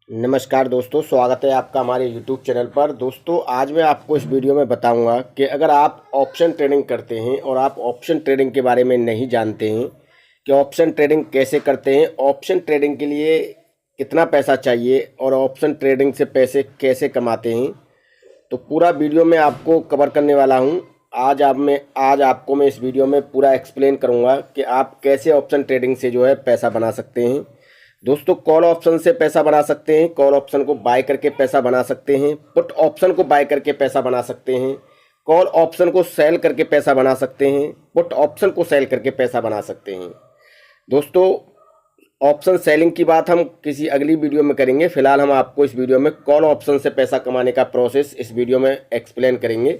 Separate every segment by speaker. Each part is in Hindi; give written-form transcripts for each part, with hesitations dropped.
Speaker 1: नमस्कार दोस्तों, स्वागत है आपका हमारे YouTube चैनल पर। दोस्तों, आज मैं आपको इस वीडियो में बताऊंगा कि अगर आप ऑप्शन ट्रेडिंग करते हैं और आप ऑप्शन ट्रेडिंग के बारे में नहीं जानते हैं कि ऑप्शन ट्रेडिंग कैसे करते हैं, ऑप्शन ट्रेडिंग के लिए कितना पैसा चाहिए और ऑप्शन ट्रेडिंग से पैसे कैसे कमाते हैं, तो पूरा वीडियो में आपको कवर करने वाला हूं। आज आपको मैं इस वीडियो में पूरा एक्सप्लेन करूंगा कि आप कैसे ऑप्शन ट्रेडिंग से जो है पैसा बना सकते हैं। दोस्तों, कॉल ऑप्शन से पैसा बना सकते हैं, कॉल ऑप्शन को बाय करके पैसा बना सकते हैं, पुट ऑप्शन को बाय करके पैसा बना सकते हैं, कॉल ऑप्शन को सेल करके पैसा बना सकते हैं, पुट ऑप्शन को सेल करके पैसा बना सकते हैं। दोस्तों, ऑप्शन सेलिंग की बात हम किसी अगली वीडियो में करेंगे। फिलहाल हम आपको इस वीडियो में कॉल ऑप्शन से पैसा कमाने का प्रोसेस इस वीडियो में एक्सप्लेन करेंगे।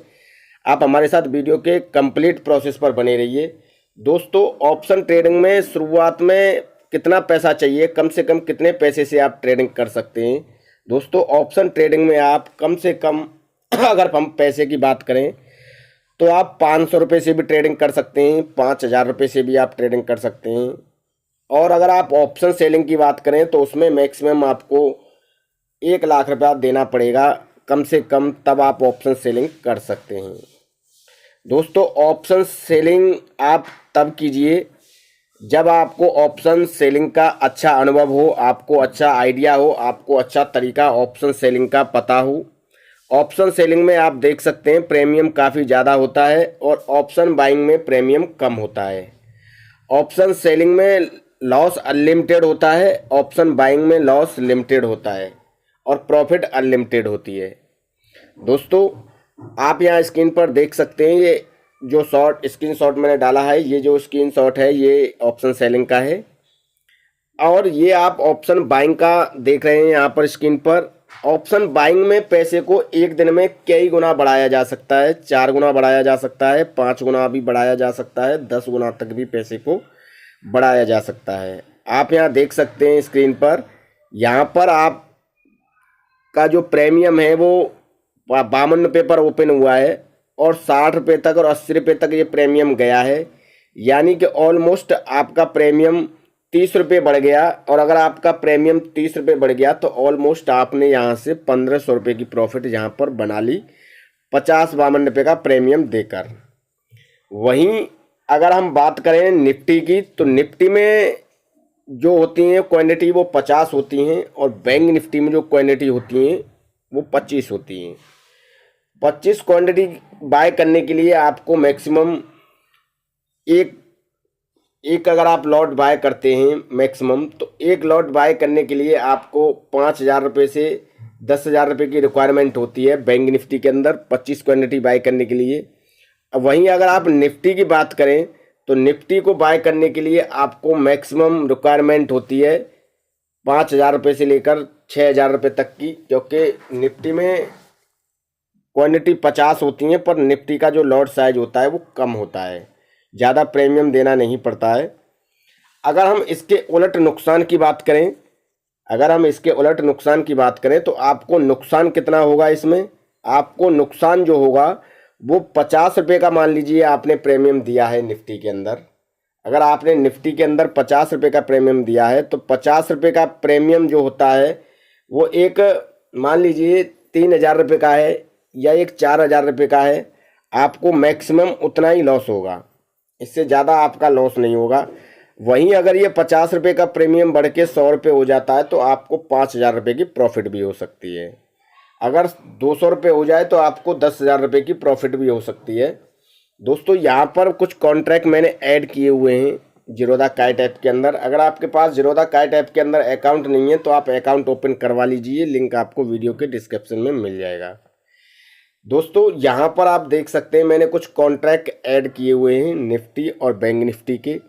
Speaker 1: आप हमारे साथ वीडियो के कंप्लीट प्रोसेस पर बने रहिए। दोस्तों, ऑप्शन ट्रेडिंग में शुरुआत में कितना पैसा चाहिए, कम से कम कितने पैसे से आप ट्रेडिंग कर सकते हैं। दोस्तों, ऑप्शन ट्रेडिंग में आप कम से कम अगर हम पैसे की बात करें तो आप 500 रुपये से भी ट्रेडिंग कर सकते हैं, 5000 रुपये से भी आप ट्रेडिंग कर सकते हैं। और अगर आप ऑप्शन सेलिंग की बात करें तो उसमें मैक्सिमम आपको 1 लाख रुपया देना पड़ेगा कम से कम, तब आप ऑप्शन सेलिंग कर सकते हैं। दोस्तों, ऑप्शन सेलिंग आप तब कीजिए जब आपको ऑप्शन सेलिंग का अच्छा अनुभव हो, आपको अच्छा आइडिया हो, आपको अच्छा तरीका ऑप्शन सेलिंग का पता हो। ऑप्शन सेलिंग में आप देख सकते हैं प्रीमियम काफ़ी ज़्यादा होता है और ऑप्शन बाइंग में प्रीमियम कम होता है। ऑप्शन सेलिंग में लॉस अनलिमिटेड होता है, ऑप्शन बाइंग में लॉस लिमिटेड होता है और प्रॉफिट अनलिमिटेड होती है। दोस्तों, आप यहाँ स्क्रीन पर देख सकते हैं, ये जो स्क्रीनशॉट मैंने डाला है, ये जो स्क्रीनशॉट है ये ऑप्शन सेलिंग का है और ये आप ऑप्शन बाइंग का देख रहे हैं यहाँ पर स्क्रीन पर। ऑप्शन बाइंग में पैसे को एक दिन में कई गुना बढ़ाया जा सकता है, 4 गुना बढ़ाया जा सकता है, 5 गुना भी बढ़ाया जा सकता है, 10 गुना तक भी पैसे को बढ़ाया जा सकता है। आप यहाँ देख सकते हैं स्क्रीन पर, यहाँ पर आप का जो प्रीमियम है वो 52 रुपये पर ओपन हुआ है और 60 रुपये तक और 80 रुपये तक ये प्रीमियम गया है, यानी कि ऑलमोस्ट आपका प्रीमियम 30 रुपये बढ़ गया। और अगर आपका प्रीमियम 30 रुपये बढ़ गया तो ऑलमोस्ट आपने यहाँ से 1500 रुपये की प्रॉफिट यहाँ पर बना ली, 52 रुपये का प्रीमियम देकर। वहीं अगर हम बात करें निफ्टी की, तो निफ्टी में जो होती हैं क्वांटिटी वो 50 होती हैं और बैंक निफ्टी में जो क्वांटिटी होती हैं वो 25 होती हैं। 25 क्वांटिटी बाय करने के लिए आपको मैक्सिमम एक अगर आप लॉट बाय करते हैं मैक्सिमम, तो एक लॉट बाय करने के लिए आपको 5000 रुपये से 10,000 रुपये की रिक्वायरमेंट होती है बैंक निफ्टी के अंदर 25 क्वांटिटी बाय करने के लिए। वहीं अगर आप निफ्टी की बात करें तो निफ्टी को बाय करने के लिए आपको मैक्सिमम रिक्वायरमेंट होती है 5000 रुपये से लेकर 6000 रुपये तक की, क्योंकि निफ्टी में क्वांटिटी 50 होती हैं पर निफ्टी का जो लॉट साइज होता है वो कम होता है, ज़्यादा प्रीमियम देना नहीं पड़ता है। अगर हम इसके उलट नुकसान की बात करें तो आपको नुकसान कितना होगा इसमें। आपको नुकसान जो होगा वो 50 रुपये का, मान लीजिए आपने प्रीमियम दिया है निफ्टी के अंदर, अगर आपने निफ्टी के अंदर 50 रुपये का प्रीमियम दिया है तो 50 रुपये का प्रीमियम जो होता है वो एक, मान लीजिए 3000 रुपये का है या एक 4000 रुपये का है, आपको मैक्सिमम उतना ही लॉस होगा, इससे ज़्यादा आपका लॉस नहीं होगा। वहीं अगर ये 50 रुपये का प्रीमियम बढ़ के 100 रुपये हो जाता है तो आपको 5000 रुपये की प्रॉफिट भी हो सकती है। अगर 200 रुपये हो जाए तो आपको 10,000 रुपये की प्रॉफिट भी हो सकती है। दोस्तों, यहाँ पर कुछ कॉन्ट्रैक्ट मैंने ऐड किए हुए हैं जीरोधा काइट ऐप के अंदर। अगर आपके पास जीरोधा काइट ऐप के अंदर अकाउंट नहीं है तो आप अकाउंट ओपन करवा लीजिए, लिंक आपको वीडियो के डिस्क्रिप्शन में मिल जाएगा। दोस्तों, यहाँ पर आप देख सकते हैं मैंने कुछ कॉन्ट्रैक्ट ऐड किए हुए हैं निफ्टी और बैंक निफ्टी के।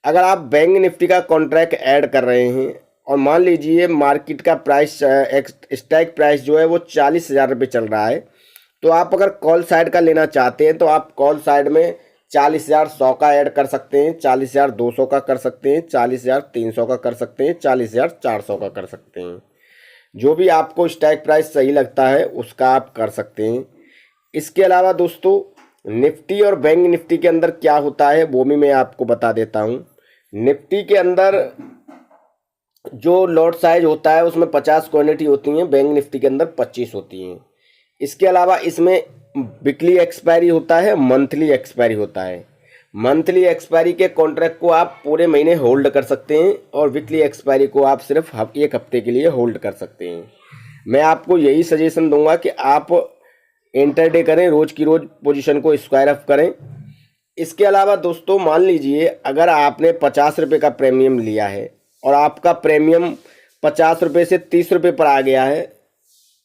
Speaker 1: अगर आप बैंक निफ्टी का कॉन्ट्रैक्ट ऐड कर रहे हैं और मान लीजिए मार्केट का प्राइस, स्ट्राइक प्राइस जो है वो 40,000 रुपये चल रहा है, तो आप अगर कॉल साइड का लेना चाहते हैं तो आप कॉल साइड में 40,100 का ऐड कर सकते हैं, 40,200 का कर सकते हैं, 40,300 का कर सकते हैं, 40,400 का कर सकते हैं। जो भी आपको स्ट्राइक प्राइस सही लगता है उसका आप कर सकते हैं। इसके अलावा दोस्तों, निफ्टी और बैंक निफ्टी के अंदर क्या होता है वो भी मैं आपको बता देता हूं। निफ्टी के अंदर जो लॉट साइज होता है उसमें 50 क्वांटिटी होती हैं, बैंक निफ्टी के अंदर 25 होती हैं। इसके अलावा इसमें वीकली एक्सपायरी होता है, मंथली एक्सपायरी होता है। मंथली एक्सपायरी के कॉन्ट्रैक्ट को आप पूरे महीने होल्ड कर सकते हैं और वीकली एक्सपायरी को आप सिर्फ एक हफ्ते के लिए होल्ड कर सकते हैं। मैं आपको यही सजेशन दूंगा कि आप इंटरडे करें, रोज़ की रोज़ पोजीशन को स्क्वायर अप करें। इसके अलावा दोस्तों मान लीजिए अगर आपने 50 रुपये का प्रीमियम लिया है और आपका प्रीमियम 50 रुपये से 30 रुपये पर आ गया है,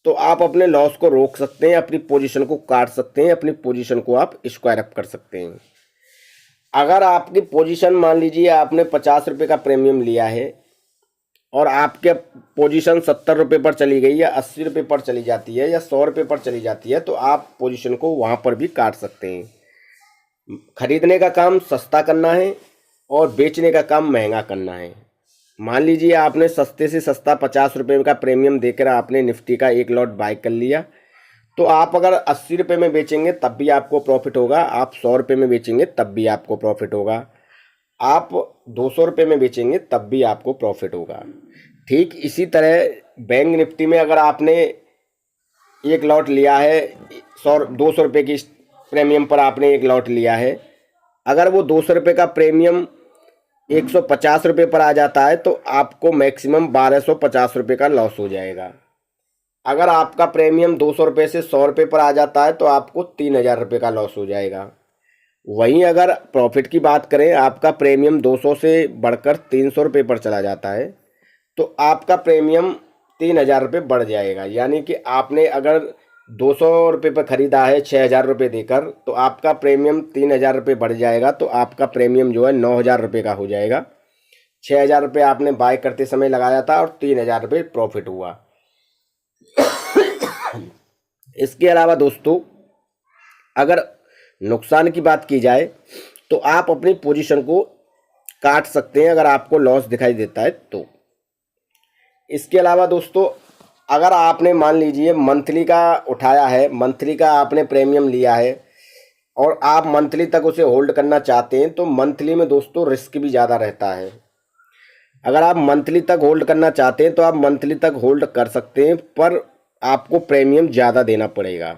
Speaker 1: तो आप अपने लॉस को रोक सकते हैं, अपनी पोजीशन को काट सकते हैं, अपनी पोजीशन को आप स्क्वायर अप कर सकते हैं। अगर आपकी पोजीशन मान लीजिए आपने 50 रुपये का प्रीमियम लिया है और आपके पोजीशन 70 रुपये पर चली गई या 80 रुपये पर चली जाती है या 100 रुपये पर चली जाती है, तो आप पोजीशन को वहाँ पर भी काट सकते हैं। खरीदने का काम सस्ता करना है और बेचने का काम महंगा करना है। मान लीजिए आपने सस्ते से सस्ता 50 रुपये का प्रीमियम देकर आपने निफ्टी का एक लॉट बाय कर लिया, तो आप अगर 80 रुपये में बेचेंगे तब भी आपको प्रॉफिट होगा, आप 100 रुपये में बेचेंगे तब भी आपको प्रॉफिट होगा, आप 200 रुपये में बेचेंगे तब भी आपको प्रॉफिट होगा। ठीक इसी तरह बैंक निफ्टी में अगर आपने एक लॉट लिया है 200 रुपये की प्रीमियम पर आपने एक लॉट लिया है, अगर वो 200 रुपये का प्रीमियम 150 रुपये पर आ जाता है तो आपको मैक्सिमम 1250 रुपये का लॉस हो जाएगा। अगर आपका प्रीमियम 200 रुपये से 100 रुपये पर आ जाता है तो आपको 3000 रुपये का लॉस हो जाएगा। वहीं अगर प्रॉफिट की बात करें, आपका प्रीमियम 200 से बढ़कर 300 रुपये पर चला जाता है तो आपका प्रीमियम 3000 रुपये बढ़ जाएगा। यानी कि आपने अगर 200 रुपये पर ख़रीदा है 6000 रुपये देकर, तो आपका प्रीमियम 3000 रुपये बढ़ जाएगा, तो आपका प्रीमियम जो है 9000 रुपये का हो जाएगा। 6000 रुपये आपने बाय करते समय लगाया था और 3000 रुपये प्रॉफिट हुआ। इसके अलावा दोस्तों अगर नुकसान की बात की जाए तो आप अपनी पोजीशन को काट सकते हैं अगर आपको लॉस दिखाई देता है तो। इसके अलावा दोस्तों अगर आपने मान लीजिए मंथली का उठाया है, मंथली का आपने प्रीमियम लिया है और आप मंथली तक उसे होल्ड करना चाहते हैं, तो मंथली में दोस्तों रिस्क भी ज़्यादा रहता है। अगर आप मंथली तक होल्ड करना चाहते हैं तो आप मंथली तक होल्ड कर सकते हैं, पर आपको प्रीमियम ज़्यादा देना पड़ेगा।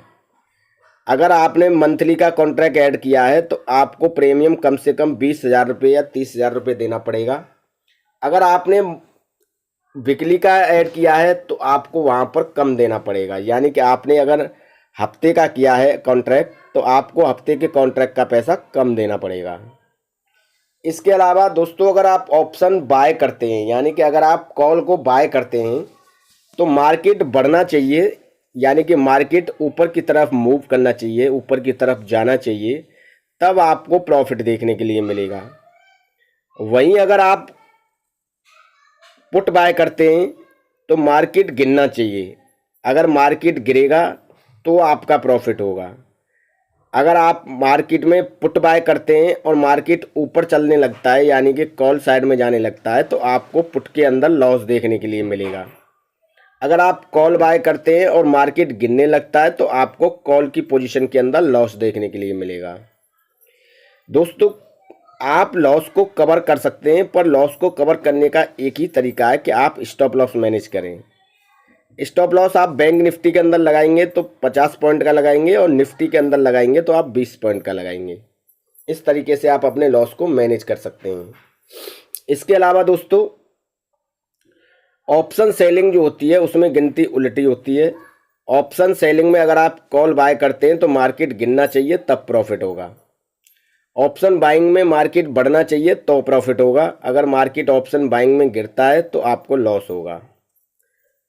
Speaker 1: अगर आपने मंथली का कॉन्ट्रैक्ट ऐड किया है तो आपको प्रीमियम कम से कम 20,000 रुपये या 30,000 रुपये देना पड़ेगा। अगर आपने वीकली का ऐड किया है तो आपको वहाँ पर कम देना पड़ेगा। यानी कि आपने अगर हफ्ते का किया है कॉन्ट्रैक्ट तो आपको हफ्ते के कॉन्ट्रैक्ट का पैसा कम देना पड़ेगा। इसके अलावा दोस्तों अगर आप ऑप्शन बाय करते हैं, यानी कि अगर आप कॉल को बाय करते हैं तो मार्केट बढ़ना चाहिए, यानी कि मार्केट ऊपर की तरफ मूव करना चाहिए, ऊपर की तरफ जाना चाहिए, तब आपको प्रॉफिट देखने के लिए मिलेगा। वहीं अगर आप पुट बाय करते हैं तो मार्केट गिरना चाहिए, अगर मार्केट गिरेगा तो आपका प्रॉफिट होगा। अगर आप मार्केट में पुट बाय करते हैं और मार्केट ऊपर चलने लगता है, यानी कि कॉल साइड में जाने लगता है, तो आपको पुट के अंदर लॉस देखने के लिए मिलेगा। अगर आप कॉल बाय करते हैं और मार्केट गिरने लगता है तो आपको कॉल की पोजीशन के अंदर लॉस देखने के लिए मिलेगा। दोस्तों आप लॉस को कवर कर सकते हैं, पर लॉस को कवर करने का एक ही तरीका है कि आप स्टॉप लॉस मैनेज करें। स्टॉप लॉस आप बैंक निफ्टी के अंदर लगाएंगे तो 50 पॉइंट का लगाएंगे और निफ्टी के अंदर लगाएंगे तो आप 20 पॉइंट का लगाएंगे। इस तरीके से आप अपने लॉस को मैनेज कर सकते हैं। इसके अलावा दोस्तों ऑप्शन सेलिंग जो होती है उसमें गिनती उल्टी होती है। ऑप्शन सेलिंग में अगर आप कॉल बाय करते हैं तो मार्केट गिरना चाहिए तब प्रॉफिट होगा। ऑप्शन बाइंग में मार्केट बढ़ना चाहिए तो प्रॉफिट होगा। अगर मार्केट ऑप्शन बाइंग में गिरता है तो आपको लॉस होगा।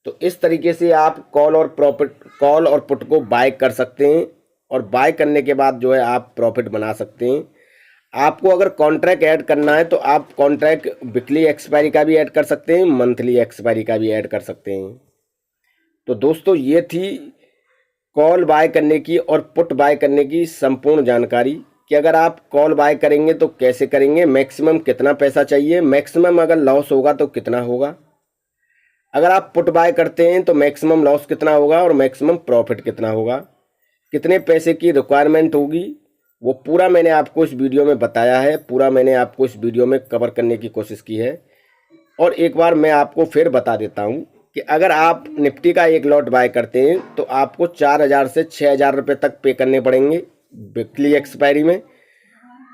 Speaker 1: तो इस तरीके से आप कॉल और पुट को बाय कर सकते हैं और बाय करने के बाद जो है आप प्रॉफिट बना सकते हैं। आपको अगर कॉन्ट्रैक्ट ऐड करना है तो आप कॉन्ट्रैक्ट वीकली एक्सपायरी का भी ऐड कर सकते हैं, मंथली एक्सपायरी का भी ऐड कर सकते हैं। तो दोस्तों ये थी कॉल बाय करने की और पुट बाय करने की संपूर्ण जानकारी कि अगर आप कॉल बाय करेंगे तो कैसे करेंगे, मैक्सिमम कितना पैसा चाहिए, मैक्सिमम अगर लॉस होगा तो कितना होगा, अगर आप पुट बाय करते हैं तो मैक्सिमम लॉस कितना होगा और मैक्सिमम प्रॉफिट कितना होगा, कितने पैसे की रिक्वायरमेंट होगी, वो पूरा मैंने आपको इस वीडियो में बताया है, पूरा मैंने आपको इस वीडियो में कवर करने की कोशिश की है। और एक बार मैं आपको फिर बता देता हूँ कि अगर आप निफ्टी का एक लॉट बाय करते हैं तो आपको 4,000 से 6,000 रुपये तक पे करने पड़ेंगे वीकली एक्सपायरी में।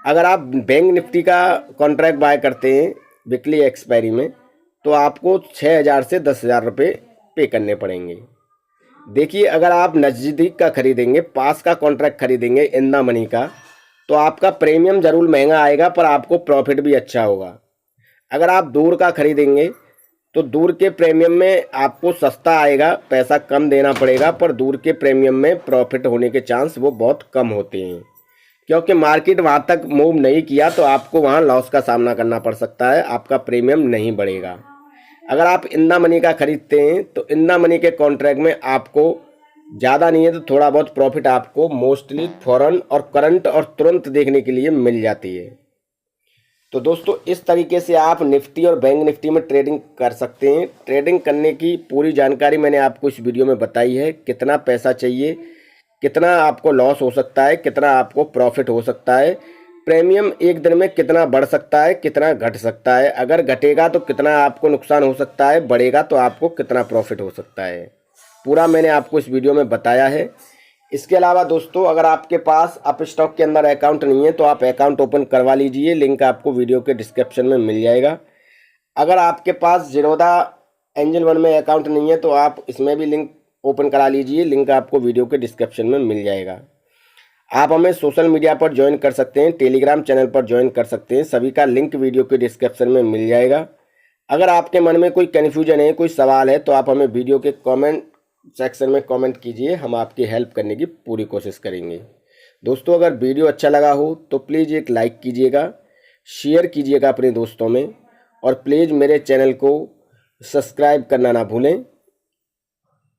Speaker 1: अगर आप बैंक निफ्टी का कॉन्ट्रैक्ट बाय करते हैं वीकली एक्सपायरी में तो आपको 6,000 से 10,000 रुपये पे करने पड़ेंगे। देखिए, अगर आप नज़दीक का खरीदेंगे, पास का कॉन्ट्रैक्ट खरीदेंगे इन द मनी का, तो आपका प्रीमियम ज़रूर महंगा आएगा पर आपको प्रॉफिट भी अच्छा होगा। अगर आप दूर का खरीदेंगे तो दूर के प्रीमियम में आपको सस्ता आएगा, पैसा कम देना पड़ेगा, पर दूर के प्रीमियम में प्रॉफिट होने के चांस वो बहुत कम होते हैं, क्योंकि मार्केट वहाँ तक मूव नहीं किया तो आपको वहाँ लॉस का सामना करना पड़ सकता है, आपका प्रीमियम नहीं बढ़ेगा। अगर आप इन द मनी का खरीदते हैं तो इन द मनी के कॉन्ट्रैक्ट में आपको ज़्यादा नहीं है तो थोड़ा बहुत प्रॉफिट आपको मोस्टली फ़ौरन और करंट और तुरंत देखने के लिए मिल जाती है। तो दोस्तों, इस तरीके से आप निफ्टी और बैंक निफ्टी में ट्रेडिंग कर सकते हैं। ट्रेडिंग करने की पूरी जानकारी मैंने आपको इस वीडियो में बताई है। कितना पैसा चाहिए, कितना आपको लॉस हो सकता है, कितना आपको प्रॉफिट हो सकता है, प्रीमियम एक दिन में कितना बढ़ सकता है, कितना घट सकता है, अगर घटेगा तो कितना आपको नुकसान हो सकता है, बढ़ेगा तो आपको कितना प्रॉफिट हो सकता है, पूरा मैंने आपको इस वीडियो में बताया है। इसके अलावा दोस्तों, अगर आपके पास अप स्टॉक के अंदर अकाउंट नहीं है तो आप अकाउंट ओपन करवा लीजिए, लिंक आपको वीडियो के डिस्क्रिप्शन में मिल जाएगा। अगर आपके पास ज़ीरोधा एंजल वन में अकाउंट नहीं है तो आप इसमें भी लिंक ओपन करा लीजिए, लिंक आपको वीडियो के डिस्क्रिप्शन में मिल जाएगा। आप हमें सोशल मीडिया पर ज्वाइन कर सकते हैं, टेलीग्राम चैनल पर ज्वाइन कर सकते हैं, सभी का लिंक वीडियो के डिस्क्रिप्शन में मिल जाएगा। अगर आपके मन में कोई कन्फ्यूजन है, कोई सवाल है तो आप हमें वीडियो के कमेंट सेक्शन में कमेंट कीजिए, हम आपकी हेल्प करने की पूरी कोशिश करेंगे। दोस्तों, अगर वीडियो अच्छा लगा हो तो प्लीज़ एक लाइक कीजिएगा, शेयर कीजिएगा अपने दोस्तों में, और प्लीज़ मेरे चैनल को सब्सक्राइब करना ना भूलें।